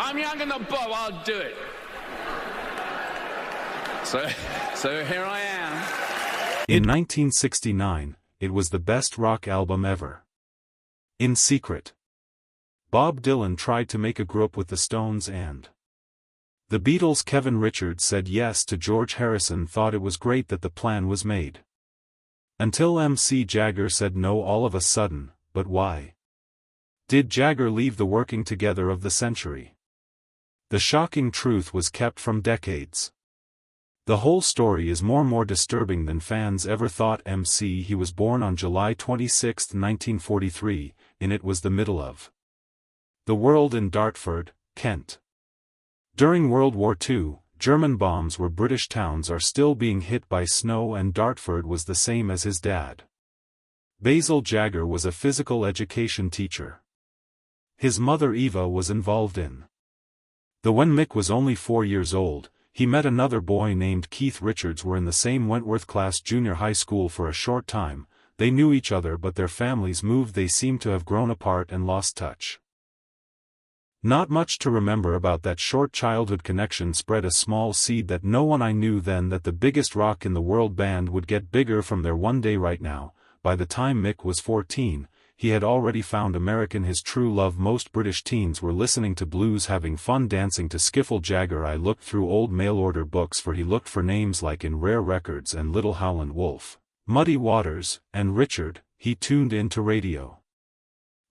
I'm younger than Bob, I'll do it. So here I am. In 1969, it was the best rock album ever. In secret, Bob Dylan tried to make a group with the Stones and the Beatles. Kevin Richards said yes to George Harrison, thought it was great that the plan was made. Until MC Jagger said no all of a sudden. But why did Jagger leave the working together of the century? The shocking truth was kept from decades. The whole story is more disturbing than fans ever thought. He was born on July 26, 1943, and it was the middle of the world in Dartford, Kent. During World War II, German bombs where British towns are still being hit by snow, and Dartford was the same as his dad. Basil Jagger was a physical education teacher. His mother Eva was involved in when Mick was only 4 years old, he met another boy named Keith Richards. Were in the same Wentworth class junior high school for a short time. They knew each other, but their families moved. They seemed to have grown apart and lost touch. Not much to remember about that short childhood connection spread a small seed that no one I knew then that the biggest rock in the world band would get bigger from there one day. Right now, by the time Mick was 14, he had already found American his true love. Most British teens were listening to blues, having fun, dancing to skiffle. Jagger, I looked through old mail-order books for he looked for names like In Rare Records and Little Howlin' Wolf, Muddy Waters, and Richard. He tuned in to Radio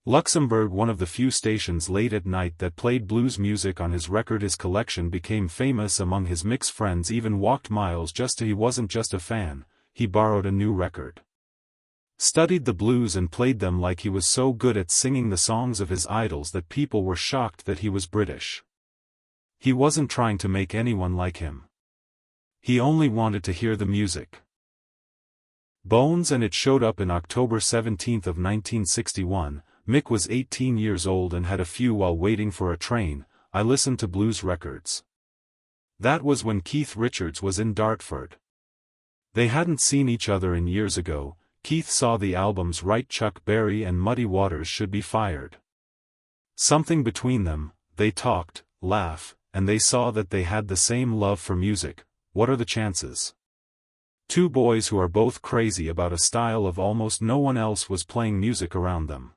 Luxembourg, one of the few stations late at night that played blues music on his record. His collection became famous among his Mick's friends, even walked miles just to. He wasn't just a fan, he borrowed a new record, studied the blues and played them like he was so good at singing the songs of his idols that people were shocked that he was British. He wasn't trying to make anyone like him. He only wanted to hear the music. Bones, and it showed up in October 17 of 1961. Mick was 18 years old and had a few while waiting for a train. I listened to blues records. That was when Keith Richards was in Dartford. They hadn't seen each other in years ago. Keith saw the albums Right Chuck Berry and Muddy Waters Should Be Fired. Something between them, they talked, laughed, and they saw that they had the same love for music. What are the chances? Two boys who are both crazy about a style of almost no one else was playing music around them.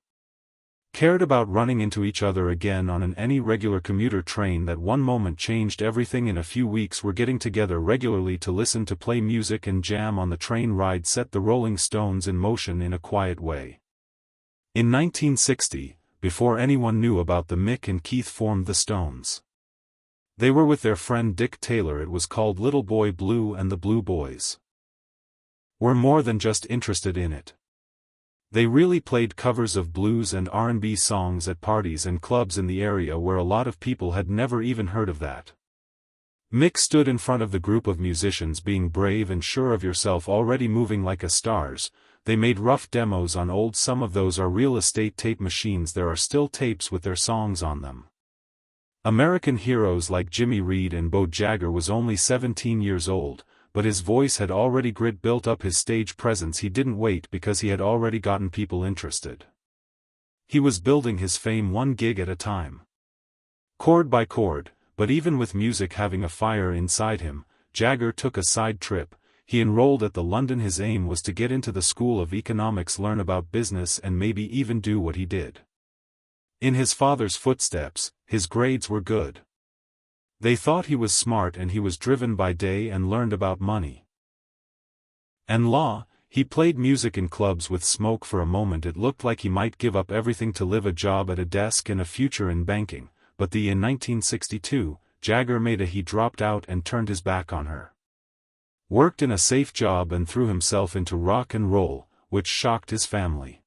Cared about running into each other again on any regular commuter train. That one moment changed everything. In a few weeks were getting together regularly to listen to play music and jam on the train ride. Set the Rolling Stones in motion in a quiet way. In 1960, before anyone knew about the Mick and Keith formed the Stones. They were with their friend Dick Taylor. It was called Little Boy Blue, and the Blue Boys were more than just interested in it. They really played covers of blues and R&B songs at parties and clubs in the area where a lot of people had never even heard of that. Mick stood in front of the group of musicians, being brave and sure of yourself, already moving like a stars. They made rough demos on old, some of those are real estate tape machines. There are still tapes with their songs on them. American heroes like Jimmy Reed and Bo Jagger was only 17 years old. But his voice had already built up his stage presence. He didn't wait because he had already gotten people interested. He was building his fame one gig at a time. Chord by chord, but even with music having a fire inside him, Jagger took a side trip. He enrolled at the London. His aim was to get into the School of Economics, learn about business, and maybe even do what he did. In his father's footsteps, his grades were good. They thought he was smart, and he was driven by day and learned about money and law. He played music in clubs with smoke. For a moment it looked like he might give up everything to live a job at a desk and a future in banking, but in 1962, Jagger he dropped out and turned his back on her. Worked in a safe job and threw himself into rock and roll, which shocked his family.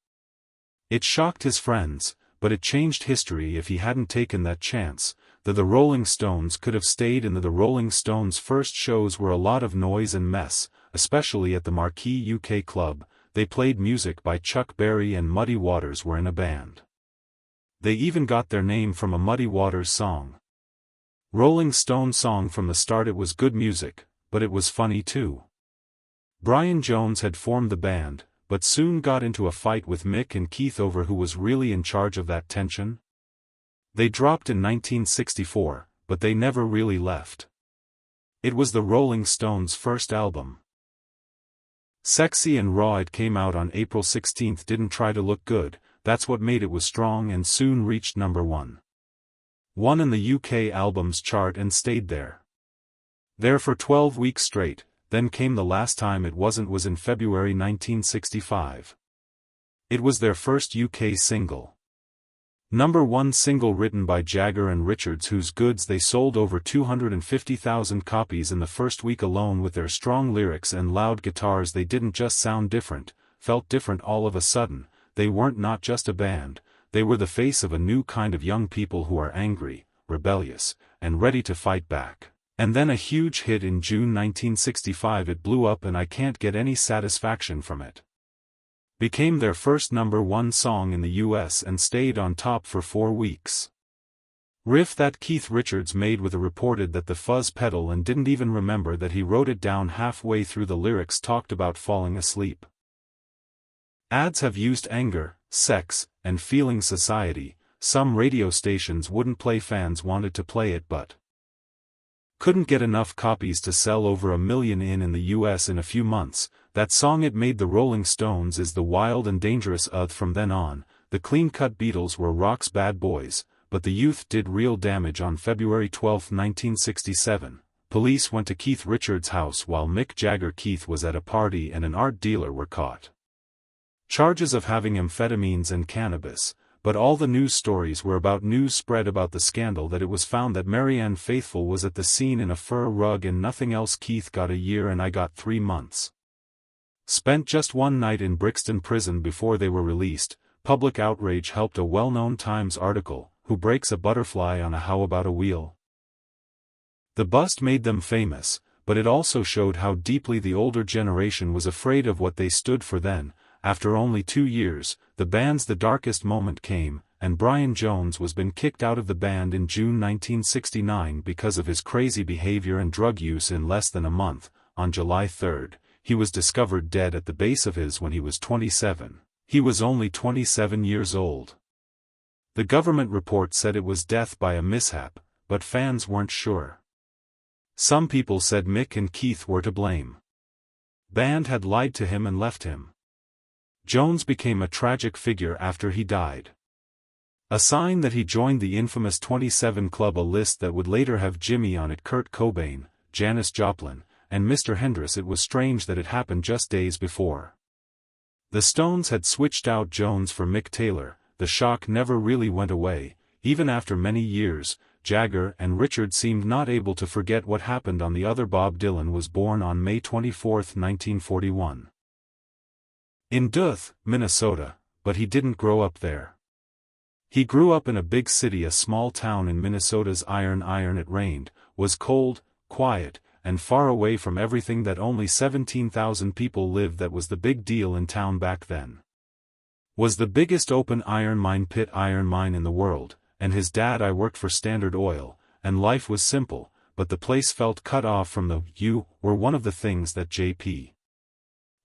It shocked his friends, but it changed history. If he hadn't taken that chance, the Rolling Stones could have stayed in the Rolling Stones' first shows were a lot of noise and mess, especially at the Marquee UK Club. They played music by Chuck Berry and Muddy Waters were in a band. They even got their name from a Muddy Waters song. Rolling Stone song from the start. It was good music, but it was funny too. Brian Jones had formed the band, but soon got into a fight with Mick and Keith over who was really in charge of that tension. They dropped in 1964, but they never really left. It was the Rolling Stones' first album. Sexy and Raw. It came out on April 16. Didn't try to look good, that's what made it was strong and soon reached number 1. Won in the UK albums chart and stayed there. There for 12 weeks straight, then came the last time it wasn't was in February 1965. It was their first UK single. Number 1 single written by Jagger and Richards, whose goods they sold over 250,000 copies in the first week alone. With their strong lyrics and loud guitars, they didn't just sound different, felt different all of a sudden. They weren't not just a band, they were the face of a new kind of young people who are angry, rebellious, and ready to fight back. And then a huge hit in June 1965. It blew up and I can't get any satisfaction from it. Became their first number 1 song in the US and stayed on top for 4 weeks. Riff that Keith Richards made with a reported that the fuzz pedal and didn't even remember that he wrote it down halfway through. The lyrics talked about falling asleep. Ads have used anger, sex, and feeling society. Some radio stations wouldn't play. Fans wanted to play it but couldn't get enough copies to sell over 1 million in the US in a few months. That song it made the Rolling Stones is the wild and dangerous. From then on, the clean-cut Beatles were rock's bad boys, but the youth did real damage. On February 12, 1967, police went to Keith Richards' house while Mick Jagger Keith was at a party and an art dealer were caught. Charges of having amphetamines and cannabis, but all the news stories were about news spread about the scandal that it was found that Marianne Faithfull was at the scene in a fur rug and nothing else. Keith got a year and I got 3 months. Spent just 1 night in Brixton prison before they were released. Public outrage helped a well-known Times article, "Who breaks a butterfly on a how about a wheel?" The bust made them famous, but it also showed how deeply the older generation was afraid of what they stood for then. After only 2 years, the band's The Darkest Moment came, and Brian Jones was been kicked out of the band in June 1969 because of his crazy behavior and drug use. In less than a month, on July 3, he was discovered dead at the base of his when he was 27. He was only 27 years old. The government report said it was death by a mishap, but fans weren't sure. Some people said Mick and Keith were to blame. Band had lied to him and left him. Jones became a tragic figure after he died. A sign that he joined the infamous 27 Club, a list that would later have Jimmy on it, Kurt Cobain, Janis Joplin, and Mr. Hendrix. It was strange that it happened just days before. The Stones had switched out Jones for Mick Taylor. The shock never really went away. Even after many years, Jagger and Richards seemed not able to forget what happened on the other. Bob Dylan was born on May 24, 1941. In Duluth, Minnesota, but he didn't grow up there. He grew up in a big city, a small town in Minnesota's Iron. It rained, was cold, quiet, and far away from everything that only 17,000 people lived. That was the big deal in town back then. Was the biggest open iron mine in the world, and his dad worked for Standard Oil, and life was simple, but the place felt cut off from the "you" were one of the things that J.P.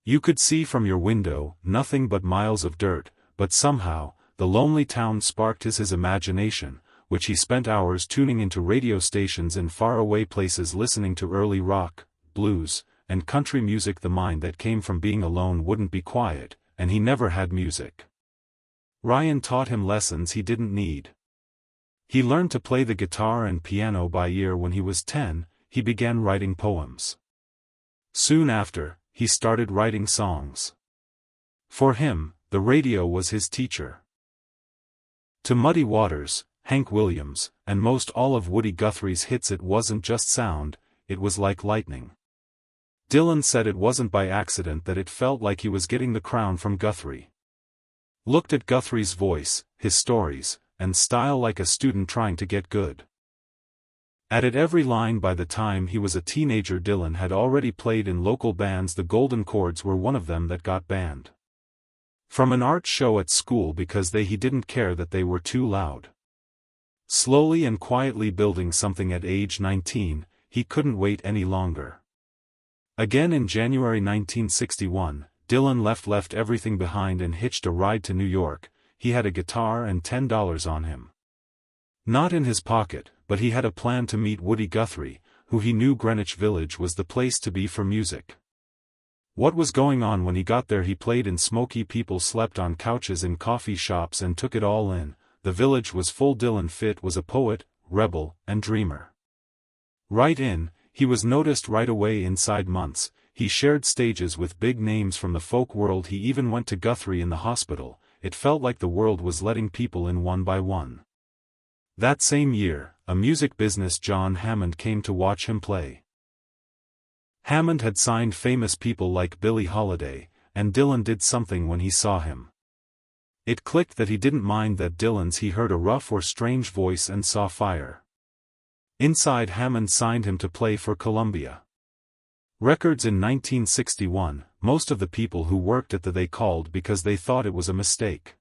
You could see from your window, nothing but miles of dirt, but somehow, the lonely town sparked his imagination, which he spent hours tuning into radio stations in faraway places, listening to early rock, blues, and country music. The mind that came from being alone wouldn't be quiet, and he never had music. Ryan taught him lessons he didn't need. He learned to play the guitar and piano by ear when he was 10. He began writing poems. Soon after, he started writing songs. For him, the radio was his teacher. To Muddy Waters, Hank Williams, and most all of Woody Guthrie's hits, it wasn't just sound, it was like lightning. Dylan said it wasn't by accident that it felt like he was getting the crown from Guthrie. Looked at Guthrie's voice, his stories, and style like a student trying to get good at it. Every line. By the time he was a teenager, Dylan had already played in local bands. The Golden Chords were one of them that got banned from an art show at school because he didn't care that they were too loud. Slowly and quietly building something at age 19, he couldn't wait any longer. Again in January 1961, Dylan left everything behind and hitched a ride to New York. He had a guitar and $10 on him. Not in his pocket, but he had a plan to meet Woody Guthrie, who he knew Greenwich Village was the place to be for music. What was going on when he got there? He played in smoky, people slept on couches in coffee shops and took it all in. The village was full. Dylan Fit was a poet, rebel, and dreamer. Right in, he was noticed right away. Inside months, he shared stages with big names from the folk world. He even went to Guthrie in the hospital. It felt like the world was letting people in one by one. That same year, a music business John Hammond came to watch him play. Hammond had signed famous people like Billie Holiday, and Dylan did something when he saw him. It clicked that he didn't mind that Dylan's. He heard a rough or strange voice and saw fire. Inside, Hammond signed him to play for Columbia Records in 1961. Most of the people who worked at they called because they thought it was a mistake.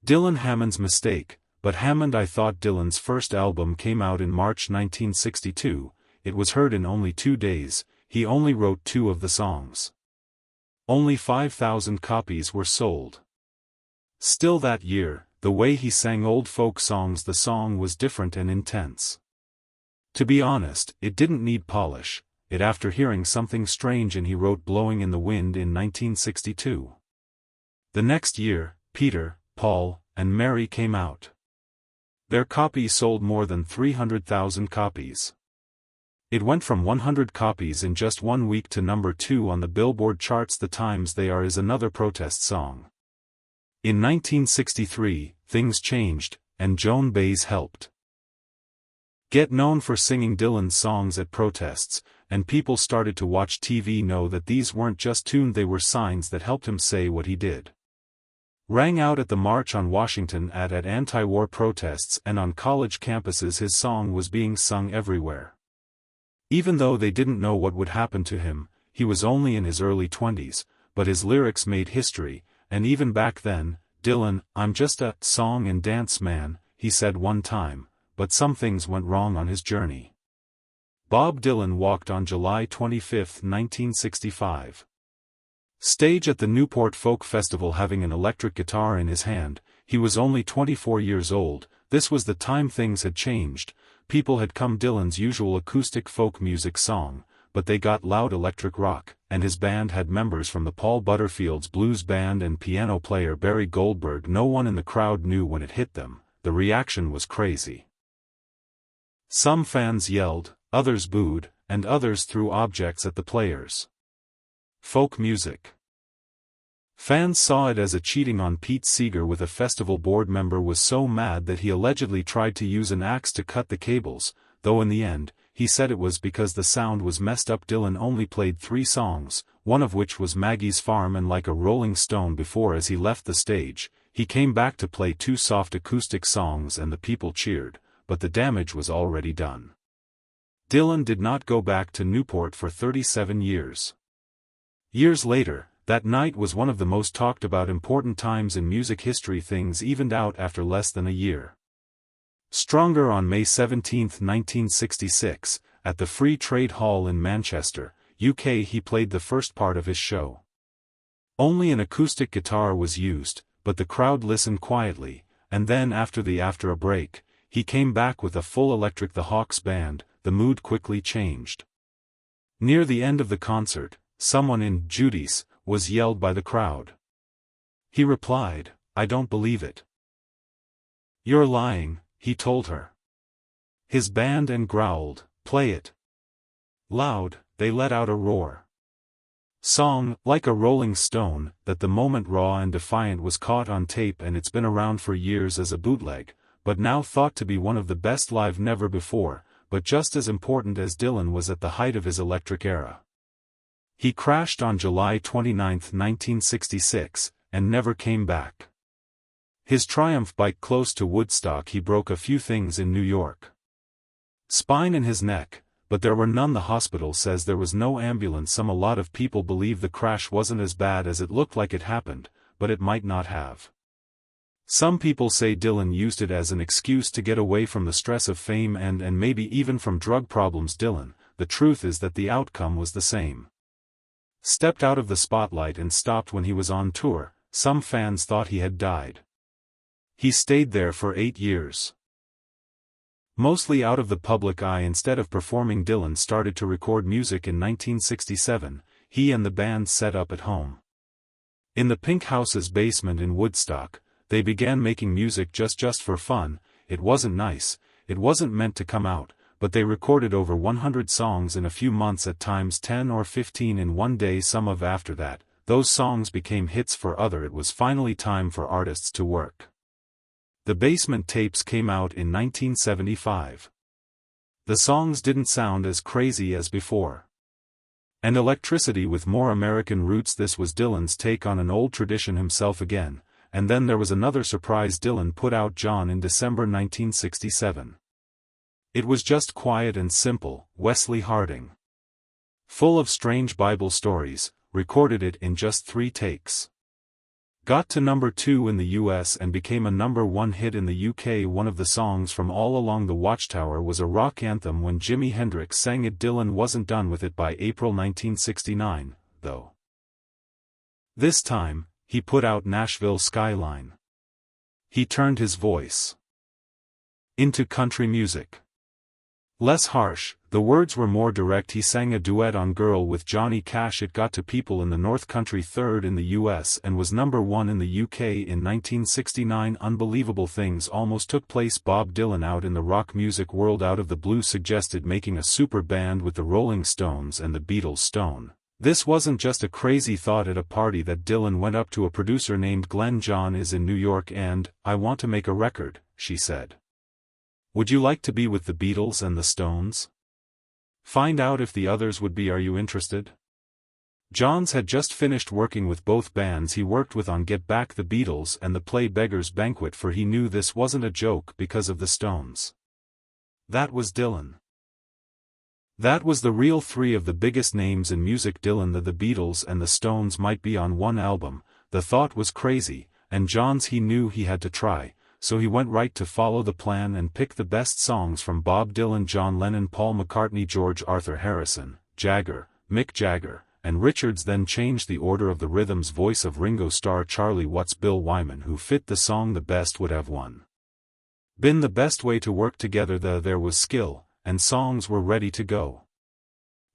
Dylan Hammond's mistake, but Hammond. I thought Dylan's first album came out in March 1962, it was heard in only 2 days, he only wrote 2 of the songs. Only 5,000 copies were sold. Still that year, the way he sang old folk songs, the song was different and intense. To be honest, it didn't need polish. After hearing Something Strange, and he wrote Blowing in the Wind in 1962. The next year, Peter, Paul, and Mary came out. Their copy sold more than 300,000 copies. It went from 100 copies in just 1 week to number 2 on the Billboard charts. The Times They Are is another protest song. In 1963, things changed, and Joan Baez helped get known for singing Dylan's songs at protests, and people started to watch TV know that these weren't just tunes, they were signs that helped him say what he did. Rang out at the March on Washington, at anti-war protests, and on college campuses. His song was being sung everywhere. Even though they didn't know what would happen to him, he was only in his early 20s, but his lyrics made history, and even back then, Dylan, "I'm just a song and dance man," he said one time, but some things went wrong on his journey. Bob Dylan walked on July 25, 1965. Stage at the Newport Folk Festival having an electric guitar in his hand. He was only 24 years old. This was the time things had changed. People had come Dylan's usual acoustic folk music song, but they got loud electric rock, and his band had members from the Paul Butterfield's blues band and piano player Barry Goldberg. No one in the crowd knew when it hit them. The reaction was crazy. Some fans yelled, others booed, and others threw objects at the players. Folk music. Fans saw it as a cheating on Pete Seeger. With a festival board member was so mad that he allegedly tried to use an axe to cut the cables, though in the end, he said it was because the sound was messed up. Dylan only played 3 songs, one of which was Maggie's Farm and Like a Rolling Stone. Before, as he left the stage, he came back to play 2 soft acoustic songs and the people cheered, but the damage was already done. Dylan did not go back to Newport for 37 years. Years later, that night was one of the most talked about important times in music history. Things evened out after less than a year. Stronger on May 17, 1966, at the Free Trade Hall in Manchester, UK, he played the first part of his show. Only an acoustic guitar was used, but the crowd listened quietly, and then after a break, he came back with a full electric The Hawks band. The mood quickly changed. Near the end of the concert, someone in Judy's was yelled by the crowd. He replied, "I don't believe it." "You're lying," he told her. His band and growled, "Play it." Loud, they let out a roar. Song, Like a Rolling Stone, that the moment raw and defiant, was caught on tape, and it's been around for years as a bootleg, but now thought to be one of the best live. Never before, but just as important as Dylan was at the height of his electric era. He crashed on July 29, 1966, and never came back. His Triumph bike close to Woodstock. He broke a few things in New York. Spine in his neck, but there were none. The hospital says there was no ambulance. A lot of people believe the crash wasn't as bad as it looked like it happened, but it might not have. Some people say Dylan used it as an excuse to get away from the stress of fame and maybe even from drug problems. Dylan, the truth is that the outcome was the same. Stepped out of the spotlight and stopped when he was on tour. Some fans thought he had died. He stayed there for 8 years. Mostly out of the public eye. Instead of performing, Dylan started to record music in 1967, he and the band set up at home. In the Pink House's basement in Woodstock, they began making music just for fun. It wasn't nice, it wasn't meant to come out, but they recorded over 100 songs in a few months, at times 10 or 15 in one day. Some of after that, those songs became hits for other. It was finally time for artists to work. The Basement tapes came out in 1975. The songs didn't sound as crazy as before. And electricity with more American roots. This was Dylan's take on an old tradition himself again. And then there was another surprise. Dylan put out John in December 1967. It was just quiet and simple. Wesley Harding, full of strange Bible stories, recorded it in just 3 takes. Got to number 2 in the US and became a number 1 hit in the UK. One of the songs from All Along the Watchtower was a rock anthem when Jimi Hendrix sang it. Dylan wasn't done with it by April 1969, though. This time, he put out Nashville Skyline. He turned his voice into country music. Less harsh, the words were more direct. He sang a duet on Girl with Johnny Cash. It got to people in the North Country 3rd in the US and was number 1 in the UK in 1969. Unbelievable things almost took place. Bob Dylan, out in the rock music world out of the blue, suggested making a super band with the Rolling Stones and the Beatles. Stone. This wasn't just a crazy thought at a party that Dylan went up to a producer named Glenn. John is in New York and, "I want to make a record," she said. "Would you like to be with the Beatles and the Stones? Find out if the others would be. Are you interested?" Johns had just finished working with both bands he worked with on Get Back, the Beatles, and the play Beggar's Banquet, for he knew this wasn't a joke because of the Stones. That was Dylan. That was the real 3 of the biggest names in music. Dylan, the Beatles and the Stones might be on one album. The thought was crazy, and Johns, he knew he had to try. So he went right to follow the plan and pick the best songs from Bob Dylan, John Lennon, Paul McCartney, George Arthur Harrison, Jagger, Mick Jagger, and Richards. Then changed the order of the rhythms. Voice of Ringo Starr, Charlie Watts, Bill Wyman. Who fit the song the best would have been the best way to work together. There was skill, and songs were ready to go.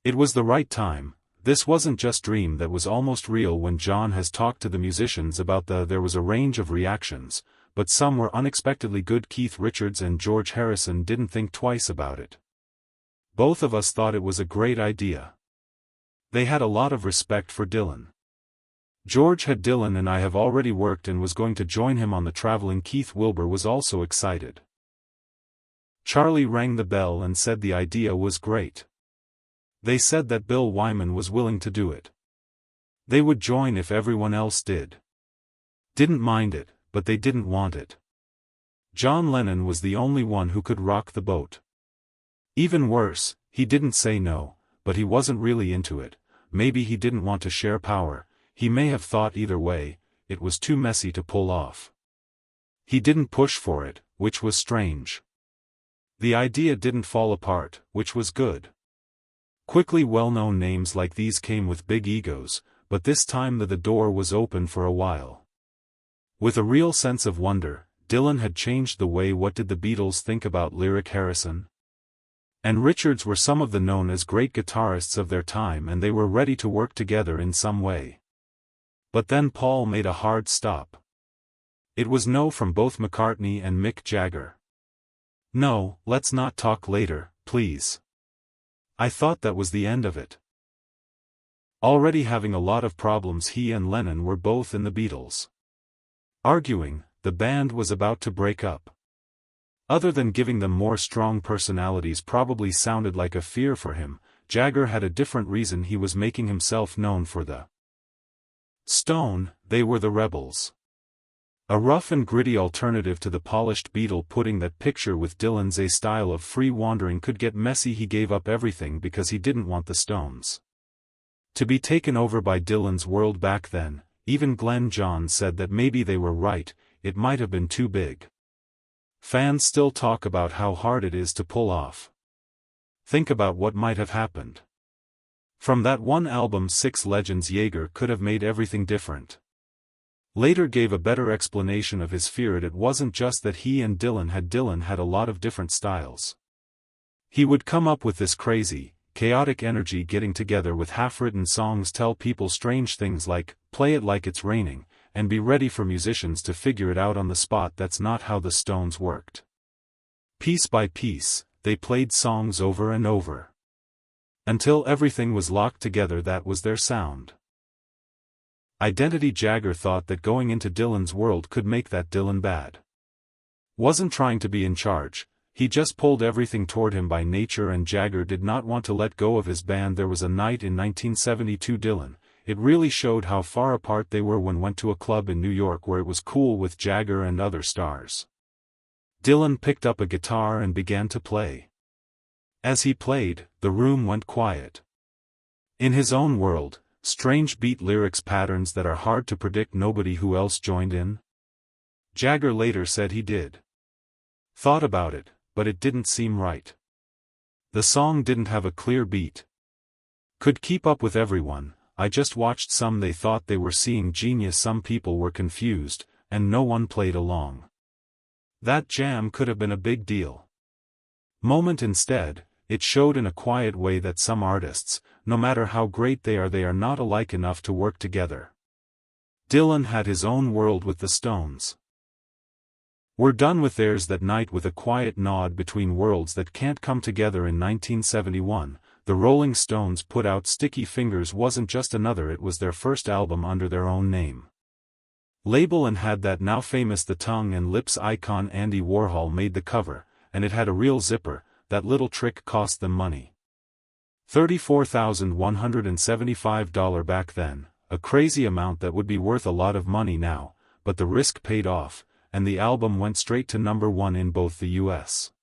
It was the right time. This wasn't just dream, that was almost real. When John has talked to the musicians about there was a range of reactions, but some were unexpectedly good. Keith Richards and George Harrison didn't think twice about it. "Both of us thought it was a great idea." They had a lot of respect for Dylan. George had Dylan and I have already worked and was going to join him on the traveling. Keith Wilbur was also excited. Charlie rang the bell and said the idea was great. They said that Bill Wyman was willing to do it. They would join if everyone else did. Didn't mind it, but they didn't want it. John Lennon was the only one who could rock the boat. Even worse, he didn't say no, but he wasn't really into it. Maybe he didn't want to share power. He may have thought either way, it was too messy to pull off. He didn't push for it, which was strange. The idea didn't fall apart, which was good. Quickly, well-known names like these came with big egos, but this time the door was open for a while. With a real sense of wonder, Dylan had changed the way. What did the Beatles think about lyric Harrison and Richards were some of the known as great guitarists of their time, and they were ready to work together in some way. But then Paul made a hard stop. It was no from both McCartney and Mick Jagger. "No, let's not talk later, please. I thought that was the end of it." Already having a lot of problems, he and Lennon were both in the Beatles. Arguing, the band was about to break up. Other than giving them more strong personalities probably sounded like a fear for him, Jagger had a different reason. He was making himself known for the Stone. They were the rebels. A rough and gritty alternative to the polished Beatle. Putting that picture with Dylan's a style of free wandering could get messy. He gave up everything because he didn't want the Stones to be taken over by Dylan's world back then. Even Glenn Johns said that maybe they were right, it might have been too big. Fans still talk about how hard it is to pull off. Think about what might have happened. From that one album, Six Legends, Jagger could have made everything different. later gave a better explanation of his fear. It wasn't just that he and Dylan had a lot of different styles. He would come up with this crazy, chaotic energy, getting together with half-written songs, tell people strange things like, play it like it's raining, and be ready for musicians to figure it out on the spot. That's not how the Stones worked. Piece by piece, they played songs over and over, until everything was locked together. That was their sound. Identity. Jagger thought that going into Dylan's world could make that Dylan bad. Wasn't trying to be in charge, he just pulled everything toward him by nature, and Jagger did not want to let go of his band. There was a night in 1972 Dylan, it really showed how far apart they were when went to a club in New York where it was cool with Jagger and other stars. Dylan picked up a guitar and began to play. As he played, the room went quiet. In his own world, strange beat lyrics, patterns that are hard to predict. Nobody who else joined in. Jagger later said he did. Thought about it, but it didn't seem right. The song didn't have a clear beat. Could keep up with everyone. I just watched some. They thought they were seeing genius. Some people were confused, and no one played along. That jam could have been a big deal. Moment. Instead, it showed in a quiet way that some artists, no matter how great they are not alike enough to work together. Dylan had his own world with the Stones. We're done with theirs that night. With a quiet nod between worlds that can't come together. In 1971, the Rolling Stones put out Sticky Fingers. Wasn't just another, it was their first album under their own name. Label, and had that now famous The Tongue and Lips icon Andy Warhol made the cover, and it had a real zipper. That little trick cost them money. $34,175 back then, a crazy amount that would be worth a lot of money now, but the risk paid off, and the album went straight to #1 in both the US